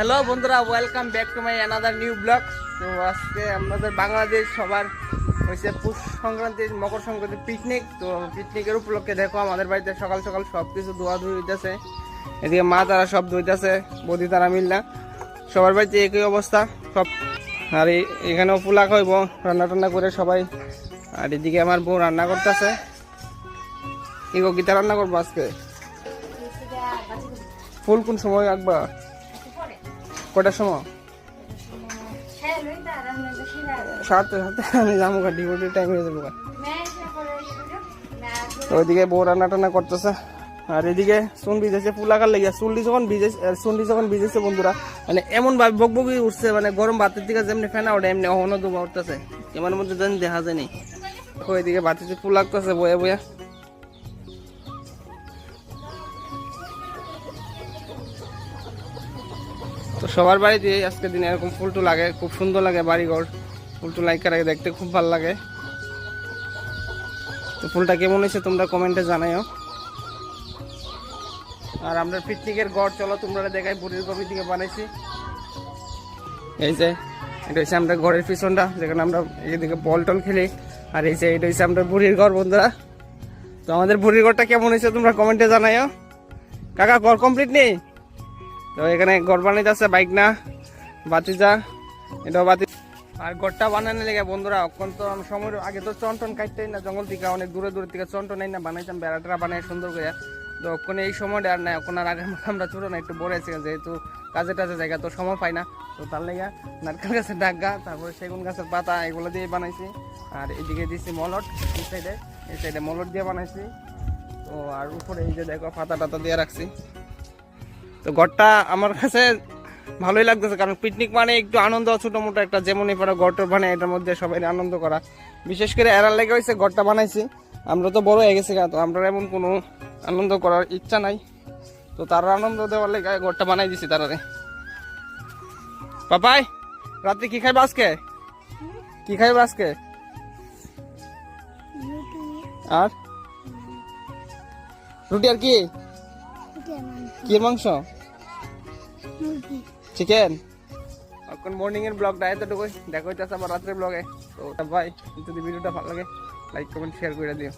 Hello বন্ধুরা, welcome back to my another new blog. তো আজকে আমাদের বাংলাদেশ সবার হয়েছে পুষ সংক্রান্তির মকর সংক্রান্তি পিকনিক। তো পিকনিকের উপলক্ষে দেখো আমাদের বাড়িতে সকাল সকাল সব কিছু ধোয়া ধুই হইতেছে। এদিকে মা তারা সব ধুইতেছে, বৌদি তারা মিলনা সবার বাড়িতে একই অবস্থা সব। আর এখানেও পোলা খাইব রান্না টান্না করে সবাই। আর এদিকে আমার বউ রান্না করতেছে। এগো গীতা রান্না করবো আজকে। ফুল কোন সময় আঁকবা? কটার সময়? সাথে সাথে আমি যাবো ডিউটির টাইম হয়ে যাবো। তো ওইদিকে বউ রান্না টান্না করতেছে। আর এদিকে চুন ভিজেছে পুলাকার লেগে। চুনটি যখন ভিজেছে বন্ধুরা, মানে এমন ভাবে বকবকি উঠছে, মানে গরম ভাতের দিকে যেমনি ফেনা ওঠে এমনি অহনো দুবা উঠতেছে। এমন মধ্যে যেন দেখা যায়নি। ওইদিকে ভাতিতে ফুল লাগতেছে বয়ে বয়ে। তো সবার বাড়িতে আজকে দিনে এরকম ফুলটু লাগে, খুব সুন্দর লাগে। বাড়িঘর ফুলটু লাইকার আগে দেখতে খুব ভালো লাগে। তো ফুলটা কেমন হয়েছে তোমরা কমেন্টে জানাইও। আর আমরা পিকনিকের গড় চলো তোমরা দেখাই, বুড়ির গভীর দিকে বানাইছি। এই যে এটা হচ্ছে আমরা ঘরের পিছনটা, যেখানে আমরা এইদিকে বল টল খেলি। আর এই যে এটা হচ্ছে আমরা বুড়ির ঘর বন্ধুরা। তো আমাদের বুড়ির ঘরটা কেমন হয়েছে তোমরা কমেন্টে জানাইও। কাকা ঘর কমপ্লিট নেই? তো এখানে ঘর বানাইতে আছে বাইক না বাতিজা, এটাও বাতি। আর ঘরটা বানানো লেগে বন্ধুরা অক্ষণ তো সময় আগে তো চন্টন কাটতেই না, জঙ্গল থেকে অনেক দূরে দূরে থেকে চন্টন নাই না বানাইতাম, বেড়াটা বানাই সুন্দর করে। তো ওখান এই সময়টা আর নাই, ওখানে আর আগের মতো আমরা ছোটো না একটু বড় আছে, যেহেতু কাজে টাজে জায়গা তো সময় পাই না। তো তার লেগে নারকেল গাছের ডাগা, তারপরে সেগুন গাছের পাতা এগুলো দিয়ে বানাইছি। আর এদিকে দিয়েছি মলট, এই সাইডে মলট দিয়ে বানাইছি। তো আর উপরে এই যে দেখো পাতা টাতা দিয়ে রাখছি। তো ঘরটা আমার কাছে ভালোই লাগতেছে, কারণ পিকনিক মানে একটু আনন্দ, ছোটো মোটো একটা যেমন এবার ঘরটা বানাই এটার মধ্যে সবাই আনন্দ করা। বিশেষ করে এরার লেগে হয়েছে ঘরটা বানাইছি। আমরা তো বড় হয়ে গেছি, তো আমরা এমন কোনো আনন্দ করার ইচ্ছা নাই। তো তারা আনন্দ দেওয়ার লেগে ঘরটা বানাই দিছি তারারে। পাপাই রাত্রে কি খাইবা আজকে? কি খাইবা আজকে? আর রুটি আর কি? কি মাংস? চিকেন। এখন মর্নিং এর ব্লগটা এতটুকুই, দেখা হইতেছে আবার রাত্রের ব্লগে। তো ভাই যদি ভিডিওটা ভালো লাগে লাইক কমেন্ট শেয়ার করে দিও।